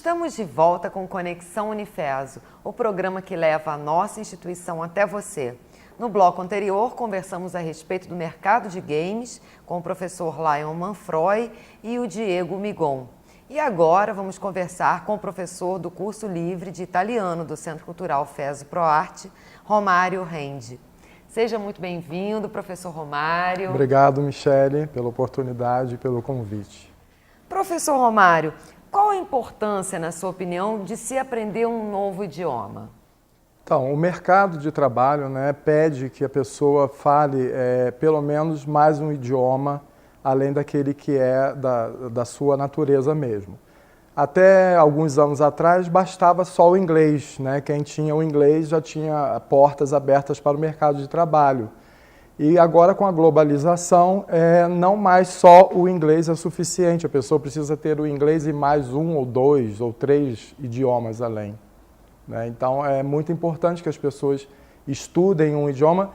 Estamos de volta com Conexão Unifeso, o programa que leva a nossa instituição até você. No bloco anterior, conversamos a respeito do mercado de games com o professor Lion Manfroy e o Diego Migon. E agora vamos conversar com o professor do curso livre de italiano do Centro Cultural FESO ProArte, Romário Rendi. Seja muito bem-vindo, professor Romário. Obrigado, Michele, pela oportunidade e pelo convite. Professor Romário, qual a importância, na sua opinião, de se aprender um novo idioma? Então, o mercado de trabalho, pede que a pessoa fale pelo menos mais um idioma, além daquele que é da sua natureza mesmo. Até alguns anos atrás, bastava só o inglês, Quem tinha o inglês já tinha portas abertas para o mercado de trabalho. E agora, com a globalização, não mais só o inglês é suficiente. A pessoa precisa ter o inglês e mais um ou dois ou três idiomas além. Então, é muito importante que as pessoas estudem um idioma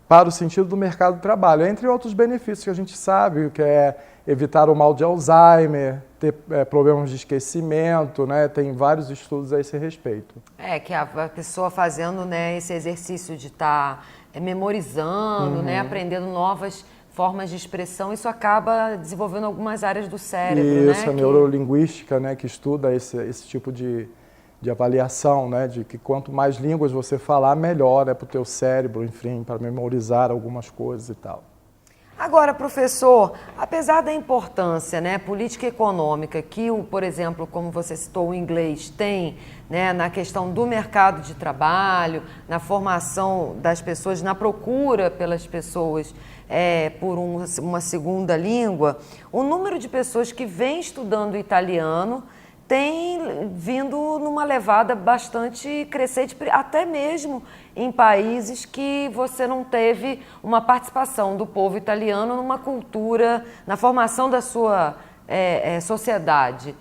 para o sentido do mercado de trabalho, entre outros benefícios que a gente sabe, que é evitar o mal de Alzheimer, ter problemas de esquecimento, tem vários estudos a esse respeito. Que a pessoa fazendo esse exercício de estar memorizando, aprendendo novas formas de expressão, isso acaba desenvolvendo algumas áreas do cérebro. Isso, a neurolinguística, que estuda esse tipo de avaliação, de que quanto mais línguas você falar, melhor é para o teu cérebro, enfim, para memorizar algumas coisas e tal. Agora, professor, apesar da importância política e econômica que, por exemplo, como você citou, o inglês tem na questão do mercado de trabalho, na formação das pessoas, na procura pelas pessoas por uma segunda língua, o número de pessoas que vem estudando italiano tem vindo numa levada bastante crescente, até mesmo em países que você não teve uma participação do povo italiano numa cultura, na formação da sua sociedade.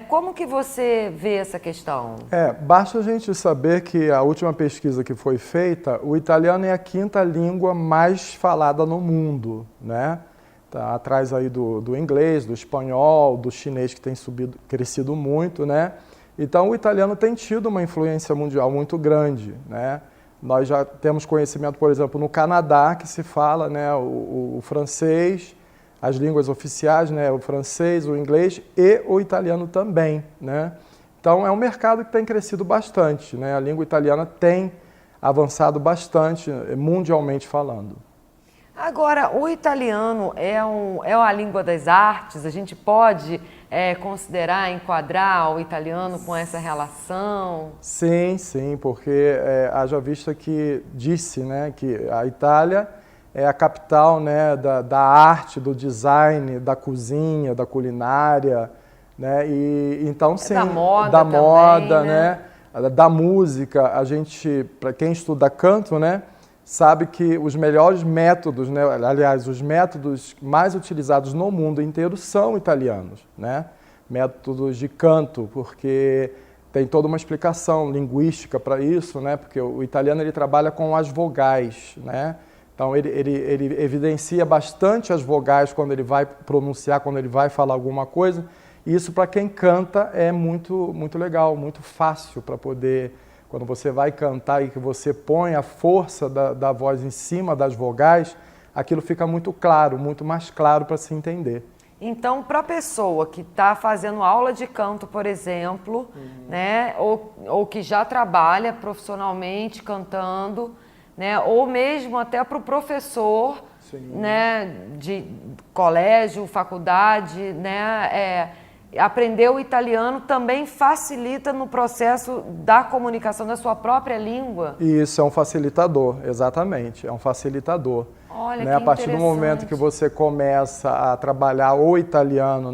Como que você vê essa questão? Basta a gente saber que a última pesquisa que foi feita, o italiano é a quinta língua mais falada no mundo, Tá atrás aí do inglês, do espanhol, do chinês, que tem crescido muito, Então, o italiano tem tido uma influência mundial muito grande, Nós já temos conhecimento, por exemplo, no Canadá, que se fala, o francês, as línguas oficiais, o francês, o inglês e o italiano também, Então, é um mercado que tem crescido bastante, A língua italiana tem avançado bastante, mundialmente falando. Agora, o italiano é a língua das artes? A gente pode considerar, enquadrar o italiano com essa relação? Sim, porque haja vista que disse que a Itália é a capital da arte, do design, da cozinha, da culinária, e então sim, da moda também, da música. A gente, para quem estuda canto, sabe que os melhores métodos, aliás, os métodos mais utilizados no mundo inteiro são italianos, Métodos de canto, porque tem toda uma explicação linguística para isso, Porque o italiano ele trabalha com as vogais, Então ele evidencia bastante as vogais quando ele vai pronunciar, quando ele vai falar alguma coisa. E isso para quem canta é muito, muito legal, muito fácil para poder. Quando você vai cantar e que você põe a força da voz em cima das vogais, aquilo fica muito claro, muito mais claro para se entender. Então, para a pessoa que está fazendo aula de canto, por exemplo, ou que já trabalha profissionalmente cantando, ou mesmo até para o professor, de colégio, faculdade, aprender o italiano também facilita no processo da comunicação da sua própria língua? Isso, é um facilitador, exatamente, é um facilitador. Olha, que a partir do momento que você começa a trabalhar o italiano,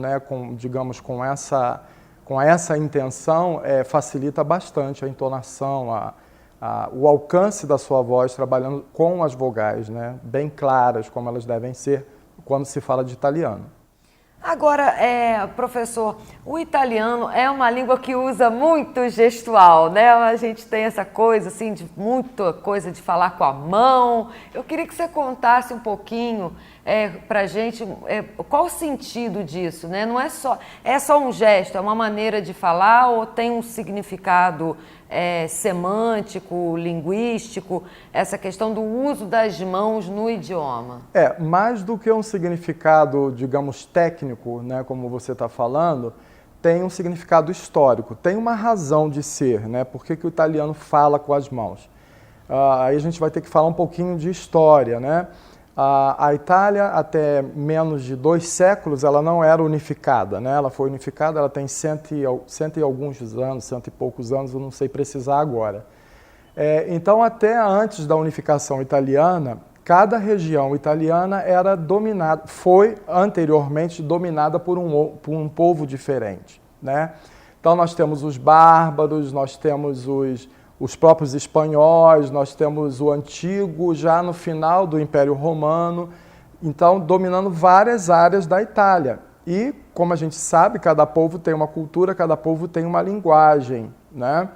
com essa intenção, facilita bastante a entonação, o alcance da sua voz, trabalhando com as vogais, bem claras, como elas devem ser quando se fala de italiano. Agora, professor, o italiano é uma língua que usa muito gestual, né? A gente tem essa coisa, assim, de muita coisa de falar com a mão. Eu queria que você contasse um pouquinho para a gente qual o sentido disso, né? Não é só um gesto, é uma maneira de falar ou tem um significado semântico, linguístico, essa questão do uso das mãos no idioma? Mais do que um significado, digamos, técnico, né, como você está falando, tem um significado histórico, tem uma razão de ser, né? Por que o italiano fala com as mãos? Aí a gente vai ter que falar um pouquinho de história, né? A Itália, até menos de 2 séculos, ela não era unificada, né? Ela foi unificada, ela tem cento e alguns anos, cento e poucos anos, eu não sei precisar agora. Então, até antes da unificação italiana, cada região italiana era dominada, foi anteriormente dominada por um povo diferente, né? Então, nós temos os bárbaros, nós temos os próprios espanhóis, nós temos o antigo, já no final do Império Romano, então dominando várias áreas da Itália. E, como a gente sabe, cada povo tem uma cultura, cada povo tem uma linguagem, né?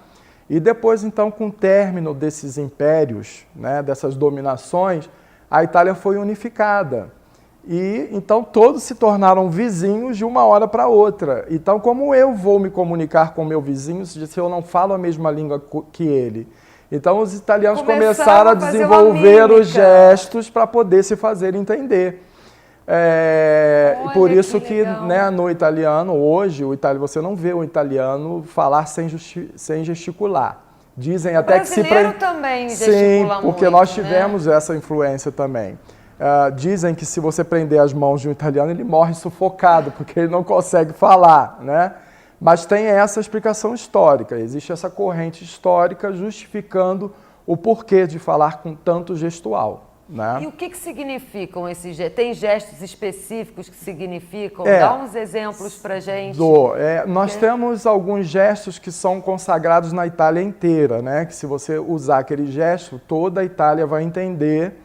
E depois, então, com o término desses impérios, né, dessas dominações, a Itália foi unificada. E, então, todos se tornaram vizinhos de uma hora para outra. Então, como eu vou me comunicar com meu vizinho se eu não falo a mesma língua que ele? Então, os italianos começaram a desenvolver os gestos para poder se fazer entender. Por isso que né, no italiano, hoje, você não vê o italiano falar sem gesticular. Dizem até que brasileiro também gesticula muito, porque nós tivemos essa influência também. Dizem que se você prender as mãos de um italiano, ele morre sufocado, porque ele não consegue falar, né? Mas tem essa explicação histórica, existe essa corrente histórica justificando o porquê de falar com tanto gestual, né? E o que significam esses gestos? Tem gestos específicos que significam? Dá uns exemplos pra gente. Nós temos alguns gestos que são consagrados na Itália inteira, né? Que se você usar aquele gesto, toda a Itália vai entender.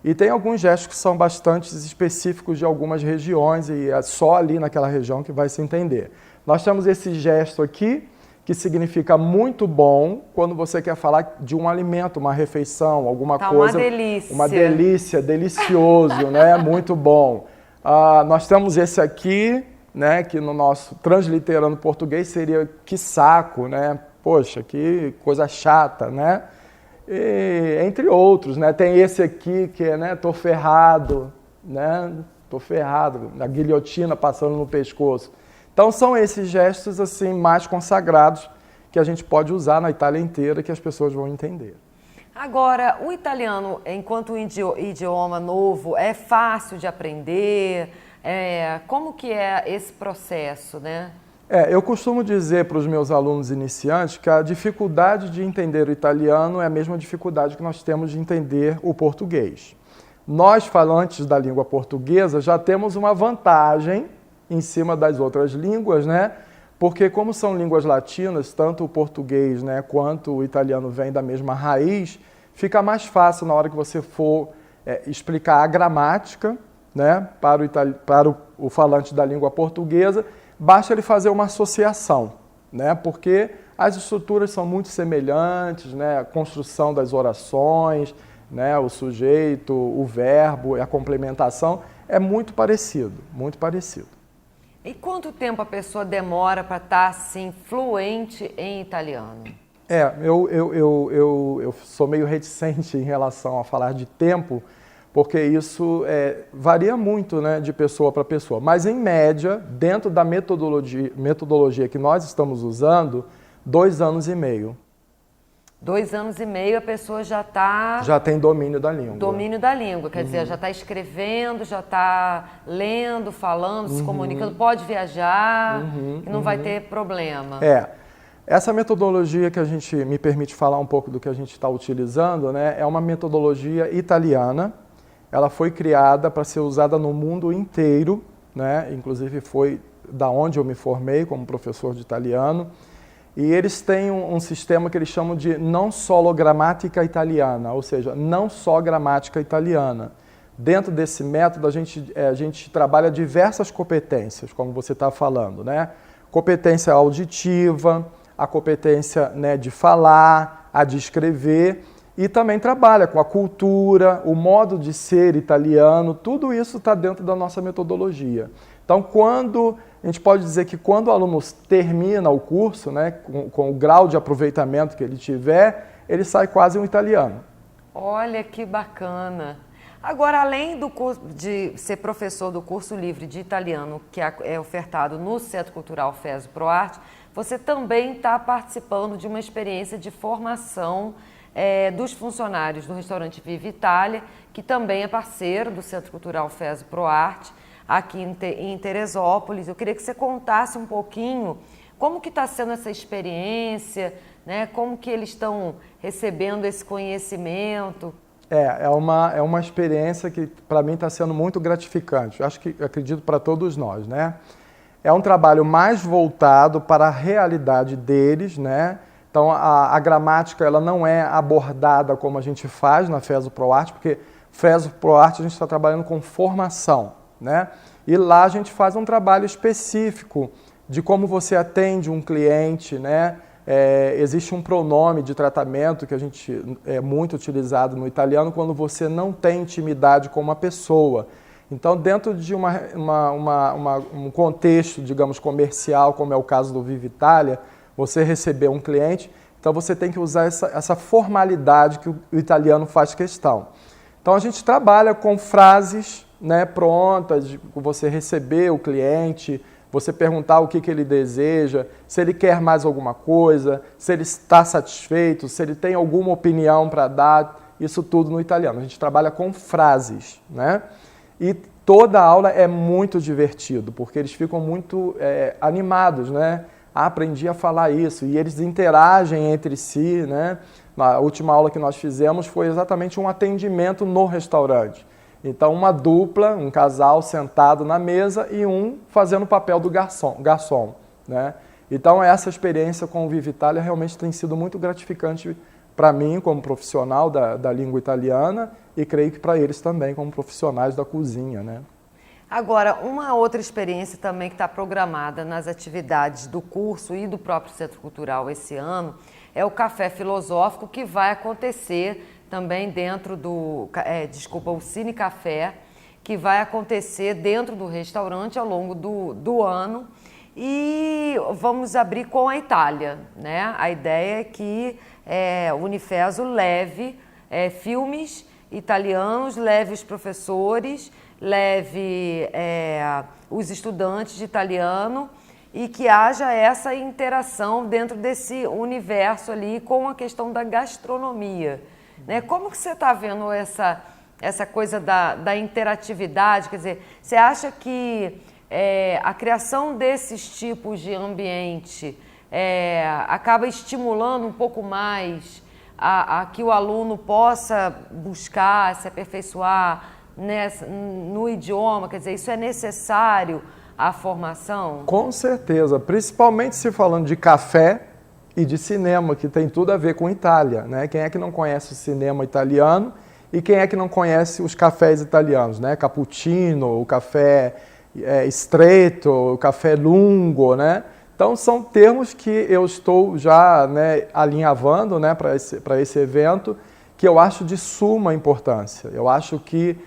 E tem alguns gestos que são bastante específicos de algumas regiões e é só ali naquela região que vai se entender. Nós temos esse gesto aqui, que significa muito bom, quando você quer falar de um alimento, uma refeição, alguma coisa. Uma delícia. Uma delícia, delicioso, né? Muito bom. Nós temos esse aqui, né? Que no nosso transliterando português seria que saco, né? Poxa, que coisa chata, né? E, entre outros, né? Tem esse aqui que é, né? Tô ferrado, né? Tô ferrado, a guilhotina passando no pescoço. Então são esses gestos assim mais consagrados que a gente pode usar na Itália inteira que as pessoas vão entender. Agora, o italiano, enquanto um idioma novo, é fácil de aprender? Como que é esse processo, né? Eu costumo dizer para os meus alunos iniciantes que a dificuldade de entender o italiano é a mesma dificuldade que nós temos de entender o português. Nós, falantes da língua portuguesa, já temos uma vantagem em cima das outras línguas, né? Porque como são línguas latinas, tanto o português, né, quanto o italiano vem da mesma raiz, fica mais fácil na hora que você for explicar a gramática, né, para o falante da língua portuguesa, basta ele fazer uma associação, né? Porque as estruturas são muito semelhantes, né? A construção das orações, né? O sujeito, o verbo, a complementação é muito parecido, muito parecido. E quanto tempo a pessoa demora para estar assim fluente em italiano? Eu sou meio reticente em relação a falar de tempo, porque isso varia muito, né, de pessoa para pessoa. Mas, em média, dentro da metodologia que nós estamos usando, 2 anos e meio. 2 anos e meio a pessoa já está... Já tem domínio da língua. Domínio da língua, quer dizer, já está escrevendo, já está lendo, falando, se comunicando, pode viajar, e não vai ter problema. Essa metodologia que a gente me permite falar um pouco do que a gente está utilizando, né, é uma metodologia italiana. Ela foi criada para ser usada no mundo inteiro, né? Inclusive foi da onde eu me formei como professor de italiano. E eles têm um sistema que eles chamam de non solo gramática italiana, ou seja, não só gramática italiana, Dentro desse método, a gente trabalha diversas competências, como você está falando, né? Competência auditiva, a competência, né, de falar, a de escrever, e também trabalha com a cultura, o modo de ser italiano, tudo isso está dentro da nossa metodologia. Então, a gente pode dizer que quando o aluno termina o curso, né, com o grau de aproveitamento que ele tiver, ele sai quase um italiano. Olha que bacana! Agora, além de ser professor do curso livre de italiano, que é ofertado no Centro Cultural FESO ProArte, você também está participando de uma experiência de formação dos funcionários do restaurante Viva Itália, que também é parceiro do Centro Cultural FESO ProArte, aqui em Teresópolis. Eu queria que você contasse um pouquinho como que está sendo essa experiência, né? Como que eles estão recebendo esse conhecimento. É uma experiência que para mim está sendo muito gratificante. Acredito para todos nós, né? É um trabalho mais voltado para a realidade deles, né? Então a gramática ela não é abordada como a gente faz na FESO ProArte, porque FESO ProArte a gente está trabalhando com formação, né? E lá a gente faz um trabalho específico de como você atende um cliente, né? Existe um pronome de tratamento que é muito utilizado no italiano quando você não tem intimidade com uma pessoa. Então, dentro de um contexto, digamos, comercial, como é o caso do Viva Itália, você receber um cliente, então você tem que usar essa formalidade que o italiano faz questão. Então, a gente trabalha com frases, né, prontas, de você receber o cliente, você perguntar o que ele deseja, se ele quer mais alguma coisa, se ele está satisfeito, se ele tem alguma opinião para dar, isso tudo no italiano. A gente trabalha com frases, né? E toda a aula é muito divertido, porque eles ficam muito animados, né? Aprendi a falar isso, e eles interagem entre si, né? A última aula que nós fizemos foi exatamente um atendimento no restaurante. Então, uma dupla, um casal sentado na mesa e um fazendo o papel do garçom, né? Então, essa experiência com o Viva Itália realmente tem sido muito gratificante para mim, como profissional da língua italiana, e creio que para eles também, como profissionais da cozinha, né? Agora, uma outra experiência também que está programada nas atividades do curso e do próprio Centro Cultural esse ano é o Café Filosófico, que vai acontecer também dentro o Cine Café, que vai acontecer dentro do restaurante ao longo do ano. E vamos abrir com a Itália, né? A ideia é que o Unifeso leve filmes italianos, leve os professores, leve os estudantes de italiano e que haja essa interação dentro desse universo ali com a questão da gastronomia, né? Como que você está vendo essa coisa da interatividade? Quer dizer, você acha que a criação desses tipos de ambiente acaba estimulando um pouco mais a que o aluno possa buscar, se aperfeiçoar no idioma? Quer dizer, isso é necessário à formação? Com certeza, principalmente se falando de café e de cinema, que tem tudo a ver com Itália, né? Quem é que não conhece o cinema italiano e quem é que não conhece os cafés italianos, né? Cappuccino, o café estreito, o café lungo, né? Então, são termos que eu estou já, né, alinhavando, né, para esse evento, que eu acho de suma importância. Eu acho que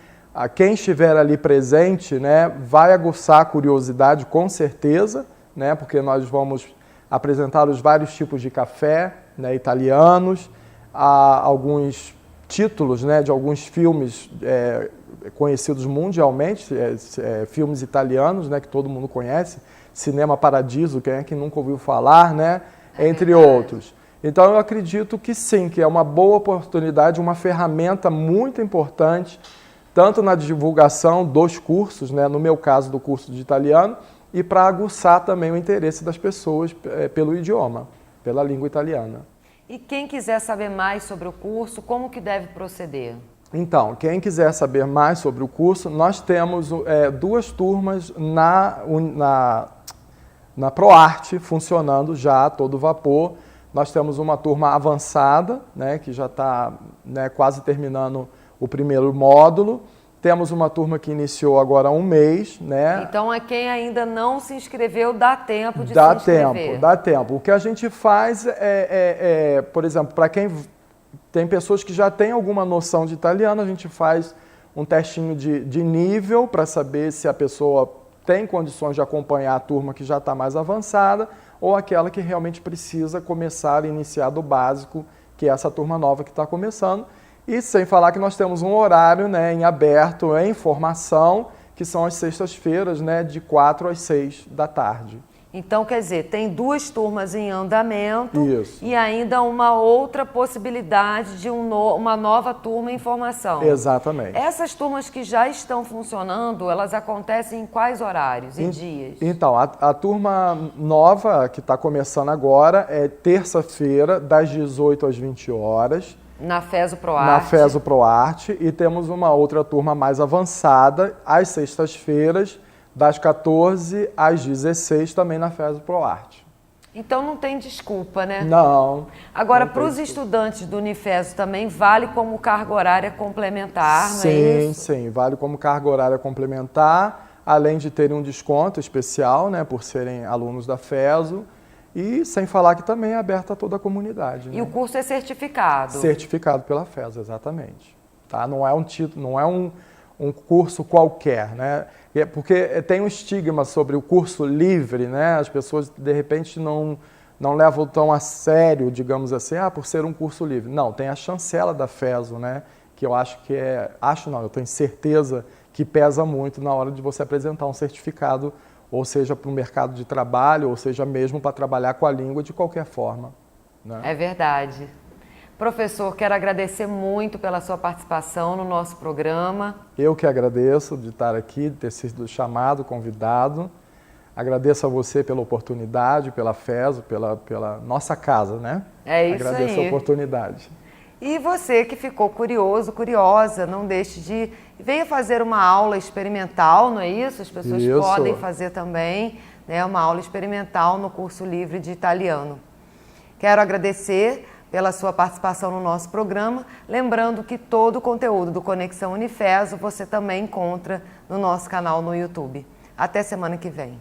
quem estiver ali presente, né, vai aguçar a curiosidade, com certeza, né, porque nós vamos apresentar os vários tipos de café, né, italianos, alguns títulos, né, de alguns filmes conhecidos mundialmente, filmes italianos, né, que todo mundo conhece, Cinema Paradiso, quem é que nunca ouviu falar, né, entre outros. Então, eu acredito que sim, que é uma boa oportunidade, uma ferramenta muito importante, tanto na divulgação dos cursos, né, no meu caso do curso de italiano, e para aguçar também o interesse das pessoas pelo idioma, pela língua italiana. E quem quiser saber mais sobre o curso, como que deve proceder? Então, quem quiser saber mais sobre o curso, nós temos 2 turmas na ProArte funcionando já a todo vapor. Nós temos uma turma avançada, né, que já está, né, quase terminando o primeiro módulo. Temos uma turma que iniciou agora há um mês, né? Então, a quem ainda não se inscreveu, dá tempo de se inscrever. Dá tempo. O que a gente faz por exemplo, para quem tem pessoas que já têm alguma noção de italiano, a gente faz um testinho de nível para saber se a pessoa tem condições de acompanhar a turma que já está mais avançada ou aquela que realmente precisa começar a iniciar do básico, que é essa turma nova que está começando. E sem falar que nós temos um horário, né, em aberto, em formação, que são as sextas-feiras, né, de 4 às 6 da tarde. Então, quer dizer, tem 2 turmas em andamento. Isso. E ainda uma outra possibilidade de uma nova turma em formação. Exatamente. Essas turmas que já estão funcionando, elas acontecem em quais horários e dias? Então, a turma nova que está começando agora é terça-feira, das 18 às 20 horas. Na FESO ProArte. Na FESO ProArte. E temos uma outra turma mais avançada, às sextas-feiras, das 14 às 16, também na FESO ProArte. Então não tem desculpa, né? Não. Agora, para os estudantes do Unifeso também vale como carga horária complementar, não é isso? Sim, vale como carga horária complementar, além de terem um desconto especial, né, por serem alunos da FESO. E sem falar que também é aberto a toda a comunidade. E né? o curso é certificado? Certificado pela FESO, exatamente. Tá? Não é um título, não é um curso qualquer, né? Porque tem um estigma sobre o curso livre, né? As pessoas de repente não levam tão a sério, digamos assim, por ser um curso livre. Não, tem a chancela da FESO, né? Que eu acho que eu tenho certeza que pesa muito na hora de você apresentar um certificado, ou seja, para o mercado de trabalho, ou seja, mesmo para trabalhar com a língua de qualquer forma. Né? É verdade. Professor, quero agradecer muito pela sua participação no nosso programa. Eu que agradeço de estar aqui, de ter sido chamado, convidado. Agradeço a você pela oportunidade, pela FESO, pela nossa casa, né? É isso aí. Agradeço a oportunidade. E você que ficou curioso, curiosa, não deixe de... Venha fazer uma aula experimental, não é isso? As pessoas podem fazer também, né, uma aula experimental no curso livre de italiano. Quero agradecer pela sua participação no nosso programa, lembrando que todo o conteúdo do Conexão Unifeso você também encontra no nosso canal no YouTube. Até semana que vem.